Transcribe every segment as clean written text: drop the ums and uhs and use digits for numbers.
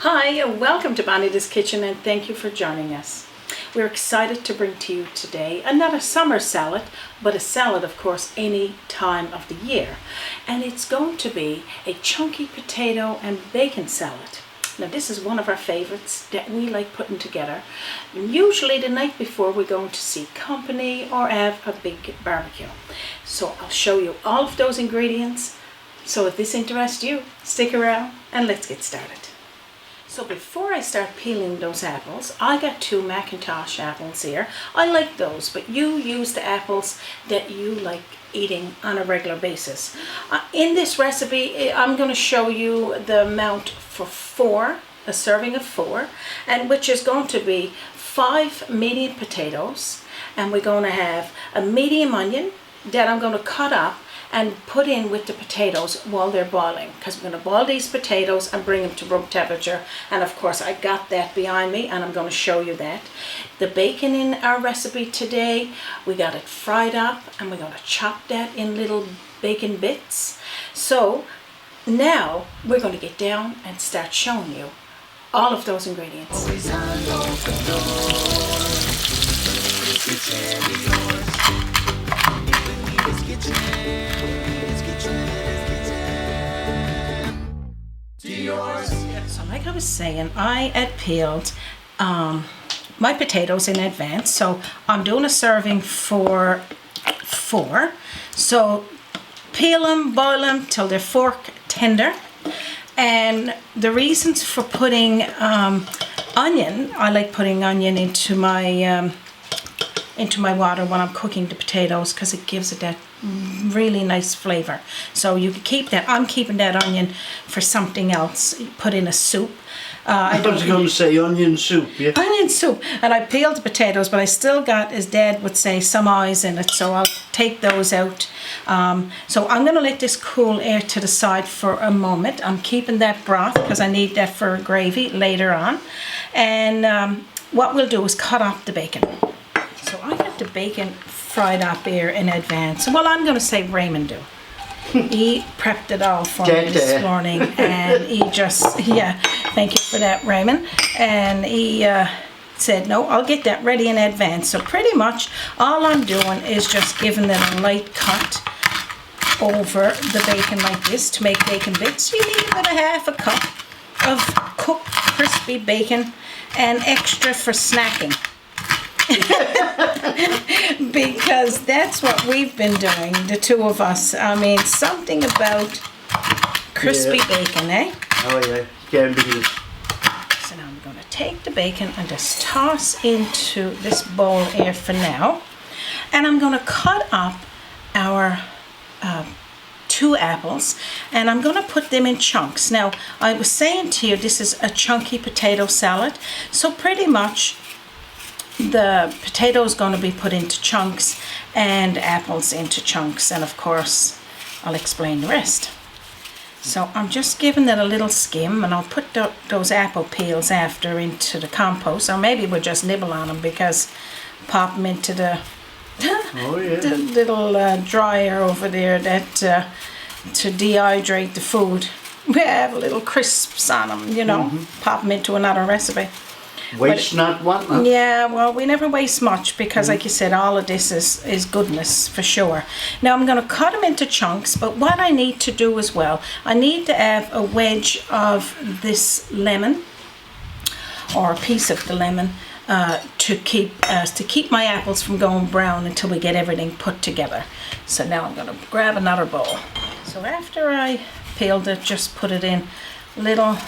Hi, and welcome to Bonita's Kitchen, and thank you for joining us. We're excited to bring to you today not a summer salad, but a salad, of course, any time of the year. And it's going to be a chunky potato and bacon salad. Now, this is one of our favorites that we like putting together. Usually the night before we're going to see company or have a big barbecue. So I'll show you all of those ingredients. So if this interests you, stick around and let's get started. So before I start peeling those apples, I got 2 Macintosh apples here. I like those, but you use the apples that you like eating on a regular basis. In this recipe, I'm going to show you the amount for a serving of 4, and which is going to be 5 medium potatoes, and we're going to have a medium onion that I'm going to cut up and put in with the potatoes while they're boiling, because we're going to boil these potatoes and bring them to room temperature. And of course I got that behind me and I'm going to show you that. The bacon in our recipe today, we got it fried up and we're going to chop that in little bacon bits. So now we're going to get down and start showing you all of those ingredients. So like I was saying, I had peeled my potatoes in advance, so I'm doing a serving for 4. So peel them, boil them till they're fork tender. And the reasons for putting onion, I like putting onion into my water when I'm cooking the potatoes, because it gives it that really nice flavor. So you can keep that. I'm keeping that onion for something else. Put in a soup. I was going to say onion soup, yeah. Onion soup. And I peeled the potatoes, but I still got, as Dad would say, some eyes in it. So I'll take those out. So I'm going to let this cool air to the side for a moment. I'm keeping that broth because I need that for gravy later on. And what we'll do is cut up the bacon. So I got the bacon fried up here in advance. Well, I'm going to say Raymond do. He prepped it all for me this morning, and he just, yeah, thank you for that, Raymond. And he said, no, I'll get that ready in advance. So pretty much all I'm doing is just giving it a light cut over the bacon like this to make bacon bits. You need about a half a cup of cooked crispy bacon and extra for snacking. Because that's what we've been doing, the two of us. I mean, something about crispy bacon, eh? Oh yeah, can't beat it. So now I'm going to take the bacon and just toss into this bowl here for now. And I'm going to cut up our 2 apples, and I'm going to put them in chunks. Now, I was saying to you, this is a chunky potato salad, so pretty much the potato is going to be put into chunks and apples into chunks, and of course I'll explain the rest. So I'm just giving it a little skim, and I'll put those apple peels after into the compost, or maybe we'll just nibble on them, because pop them into the, the little dryer over there that to dehydrate the food. We have little crisps on them, you know. Pop them into another recipe. Waste not, want not. Yeah, well, we never waste much, because like you said, all of this is goodness for sure. Now I'm going to cut them into chunks, but what I need to do as well, I need to have a wedge of this lemon, or a piece of the lemon, to keep my apples from going brown until we get everything put together. So now I'm going to grab another bowl. So after I peeled it, just put it in little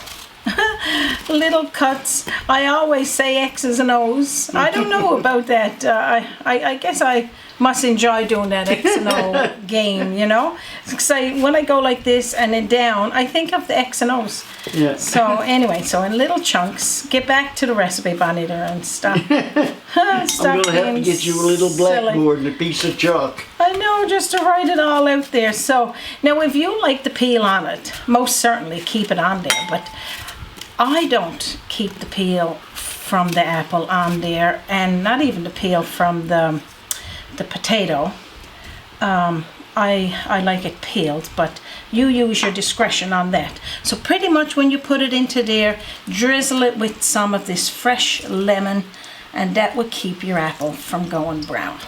cuts. I always say X's and O's. I don't know about that. I guess I must enjoy doing that X and O game, you know. Because when I go like this and then down, I think of the X and O's. Yeah. So anyway, so in little chunks. Get back to the recipe, Bonita, and stop. I'm going to have to get you a little blackboard and a piece of chalk. I know, just to write it all out there. So now, if you like the peel on it, most certainly keep it on there. But I don't keep the peel from the apple on there, and not even the peel from the potato. I like it peeled, but you use your discretion on that. So pretty much when you put it into there, drizzle it with some of this fresh lemon, and that will keep your apple from going brown.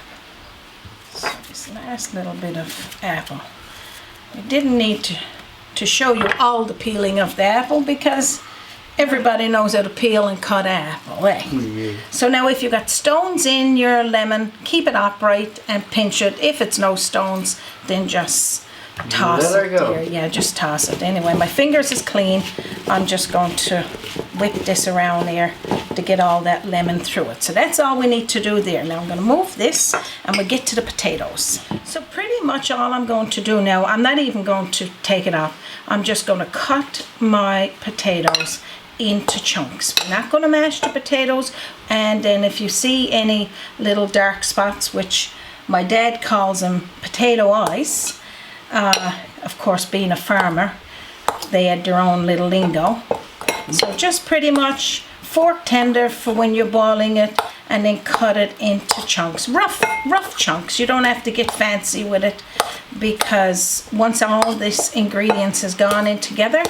So this last little bit of apple. I didn't need to show you all the peeling of the apple because everybody knows how to peel and cut an apple, eh? Yeah. So now if you got stones in your lemon, keep it upright and pinch it. If it's no stones, then just toss it there. Yeah, just toss it. Anyway, my fingers is clean. I'm just going to whip this around here to get all that lemon through it. So that's all we need to do there. Now I'm going to move this and we'll get to the potatoes. So pretty much all I'm going to do now, I'm not even going to take it off. I'm just going to cut my potatoes into chunks. We're not going to mash the potatoes, and then if you see any little dark spots, which my dad calls them potato eyes, of course being a farmer they had their own little lingo. So just pretty much fork tender for when you're boiling it, and then cut it into chunks, rough chunks. You don't have to get fancy with it, because once all this ingredients has gone in together,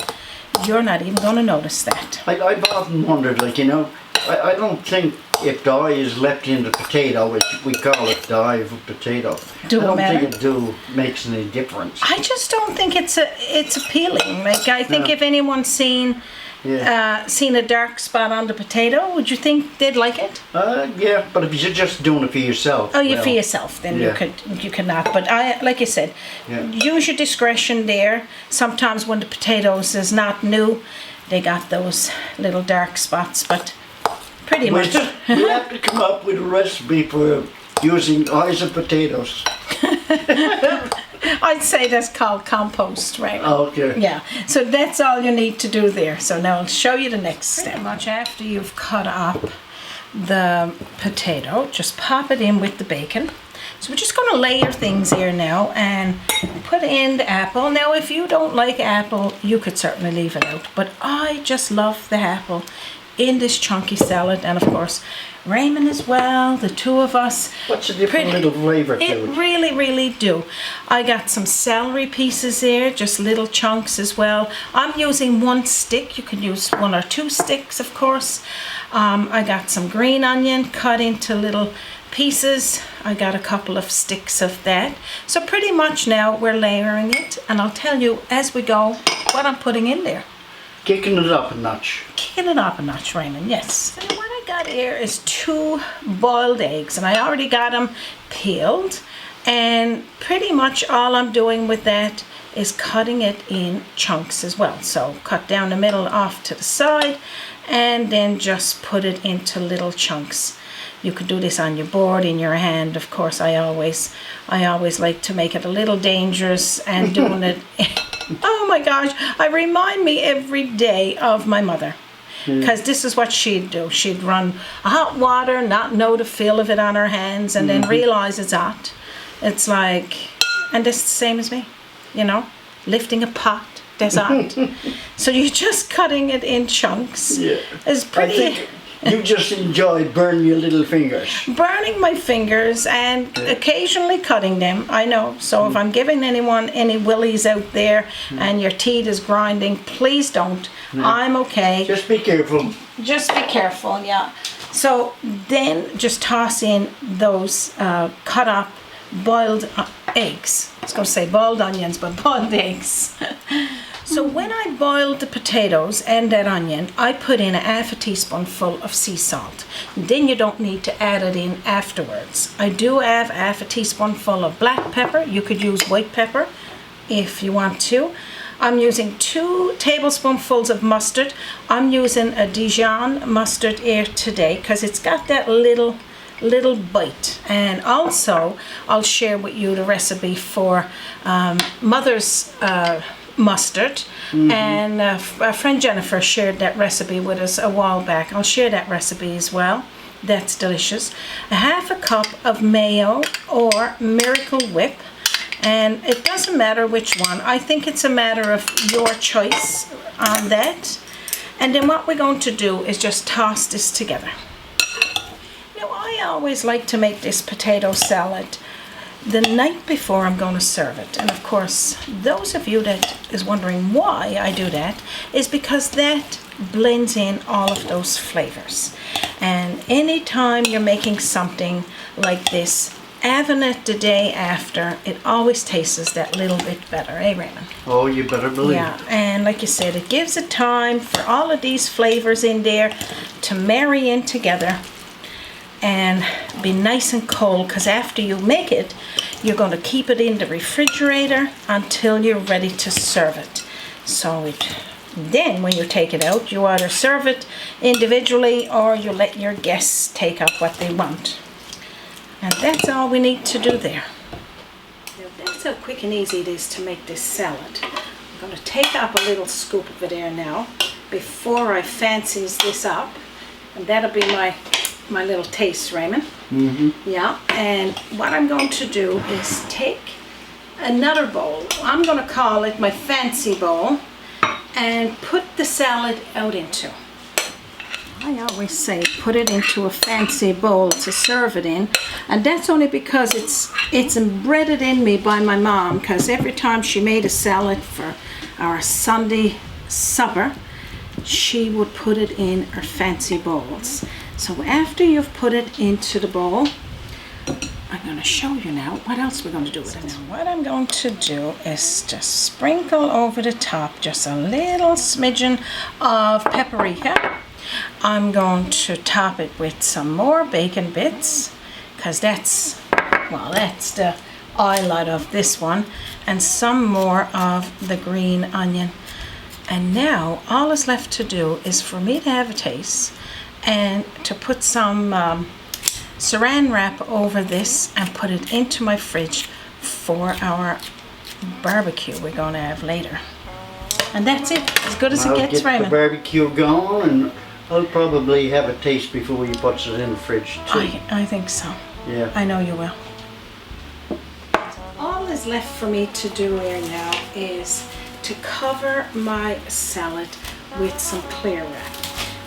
you're not even going to notice that. I've often wondered, like, you know, I don't think if dye is left in the potato, which we call it dye of a potato, I don't think it makes any difference. I just don't think it's appealing. Like, I think if anyone's seen a dark spot on the potato, would you think they'd like it? Yeah, but if you're just doing it for yourself. Oh, for yourself, then you could not. But like you said, use your discretion there. Sometimes when the potatoes is not new, they got those little dark spots, but pretty much. We have to come up with a recipe for using eyes of potatoes. I'd say that's called compost, right? Okay. Yeah, so that's all you need to do there. So now I'll show you the next step. Pretty much after you've cut up the potato, just pop it in with the bacon. So we're just going to layer things here now and put in the apple. Now if you don't like apple, you could certainly leave it out, but I just love the apple in this chunky salad, and of course Raymond as well, the two of us. What's a different little flavor to it? It really do. I got some celery pieces here, just little chunks as well. I'm using one stick. You can use 1 or 2 sticks, of course. I got some green onion cut into little pieces. I got a couple of sticks of that. So pretty much now we're layering it, and I'll tell you as we go what I'm putting in there. Kicking it up a notch. Kicking it up a notch, Raymond, yes. So what I got here is 2 boiled eggs, and I already got them peeled, and pretty much all I'm doing with that is cutting it in chunks as well. So cut down the middle off to the side, and then just put it into little chunks. You could do this on your board, in your hand. Of course, I always like to make it a little dangerous and doing it. Oh my gosh, I remind me every day of my mother, because this is what she'd do. She'd run hot water, not know the feel of it on her hands, and then realize it's hot. It's like, and this is the same as me, you know, lifting a pot, that's hot. So you're just cutting it in chunks. Yeah. It's pretty. I think you just enjoy burning your little fingers. Burning my fingers and occasionally cutting them, I know. So if I'm giving anyone any willies out there and your teeth is grinding, please don't. I'm okay. Just be careful. Just be careful, yeah. So then just toss in those cut up boiled eggs. I was going to say boiled onions, but boiled eggs. So when I boiled the potatoes and that onion, I put in 1/2 teaspoonful of sea salt. Then you don't need to add it in afterwards. I do have 1/2 teaspoonful of black pepper. You could use white pepper if you want to. I'm using 2 tablespoonfuls of mustard. I'm using a Dijon mustard here today because it's got that little bite. And also I'll share with you the recipe for Mother's mustard, and our friend Jennifer shared that recipe with us a while back. I'll share that recipe as well. That's delicious. 1/2 cup of mayo or Miracle Whip, and it doesn't matter which one. I think it's a matter of your choice on that. And then what we're going to do is just toss this together. Now I always like to make this potato salad the night before I'm going to serve it. And of course, those of you that is wondering why I do that is because that blends in all of those flavors. And anytime you're making something like this, having it the day after, it always tastes that little bit better, eh, Raymond? Oh, you better believe Yeah, it. and like you said, it gives it time for all of these flavors in there to marry in together and be nice and cold, because after you make it, you're going to keep it in the refrigerator until you're ready to serve it. So then when you take it out, you either serve it individually or you let your guests take up what they want. And that's all we need to do there. Now that's how quick and easy it is to make this salad. I'm going to take up a little scoop of it there now before I fancies this up. And that'll be my little taste, Raymond. Mm-hmm. Yeah, and what I'm going to do is take another bowl. I'm going to call it my fancy bowl, and put the salad out into. I always say put it into a fancy bowl to serve it in, and that's only because it's embedded in me by my mom, because every time she made a salad for our Sunday supper, she would put it in her fancy bowls. So after you've put it into the bowl, I'm going to show you now what else we're going to do with it. Now what I'm going to do is just sprinkle over the top just a little smidgen of paprika. I'm going to top it with some more bacon bits, because that's the highlight of this one, and some more of the green onion. And now all is left to do is for me to have a taste and to put some saran wrap over this and put it into my fridge for our barbecue we're going to have later. And that's it, as good as it gets, I'll get Raymond. the barbecue going, and I'll probably have a taste before you put it in the fridge too. I think so. Yeah. I know you will. All that's left for me to do here now is to cover my salad with some clear wrap.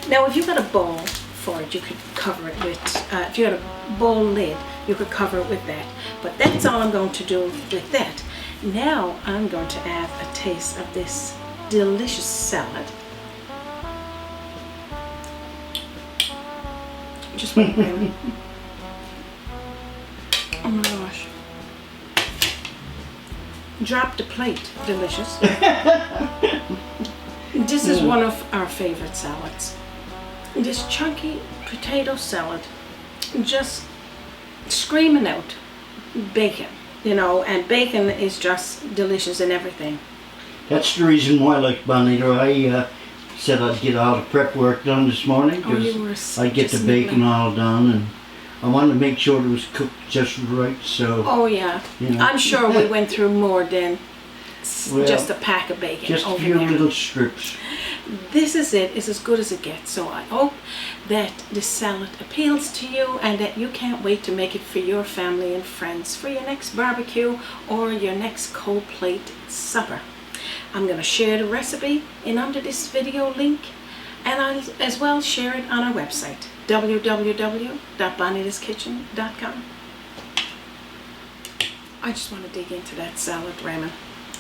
Now if you've got a bowl for it, you could cover it with, if you had a bowl lid, you could cover it with that. But that's all I'm going to do with that. Now I'm going to have a taste of this delicious salad. Just wait a minute. Oh my gosh. Drop the plate. Delicious. This is one of our favorite salads. This chunky potato salad, just screaming out bacon, you know, and bacon is just delicious in everything. That's the reason why, like Bonita, I said I'd get all the prep work done this morning, because I'd get the bacon all done, and I wanted to make sure it was cooked just right. So oh yeah, you know. I'm sure we went through more than just a pack of bacon. Just a over few there. little strips. This is it. It's as good as it gets. So I hope that this salad appeals to you and that you can't wait to make it for your family and friends for your next barbecue or your next cold plate supper. I'm going to share the recipe in under this video link, and I'll as well share it on our website, www.bonitaskitchen.com. I just want to dig into that salad, Raymond.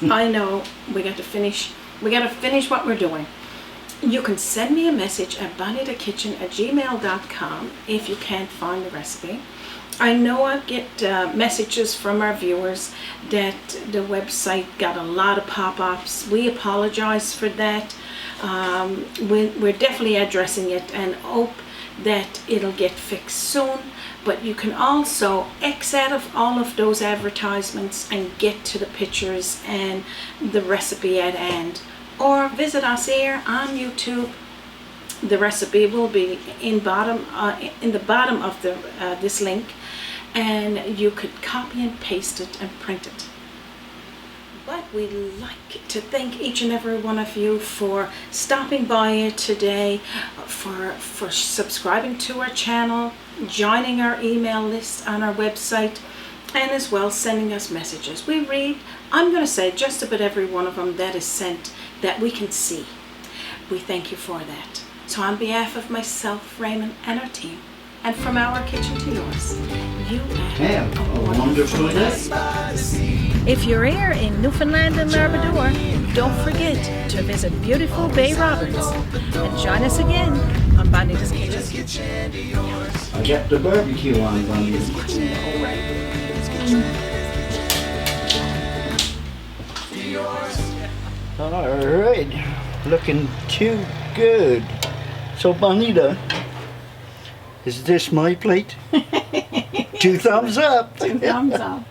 I know we got to finish what we're doing. You can send me a message at bonitakitchen@gmail.com if you can't find the recipe. I know I get messages from our viewers that the website got a lot of pop-ups. We apologize for that. We're definitely addressing it and hope that it'll get fixed soon. But you can also X out of all of those advertisements and get to the pictures and the recipe at hand. Or visit us here on YouTube. The recipe will be in the bottom of this link, and you could copy and paste it and print it. But we'd like to thank each and every one of you for stopping by here today, for subscribing to our channel, joining our email list on our website, and as well sending us messages. We read, I'm going to say, just about every one of them that is sent that we can see. We thank you for that. So on behalf of myself, Raymond, and our team, And from our kitchen to yours, you Have a wonderful day. If you're here in Newfoundland and Labrador, don't forget to visit beautiful Bay Roberts and join us again on Bonita's Kitchen. I got the barbecue on, Bonita. Alright, looking too good. So Bonita, is this my plate? 2 thumbs up. 2 thumbs up.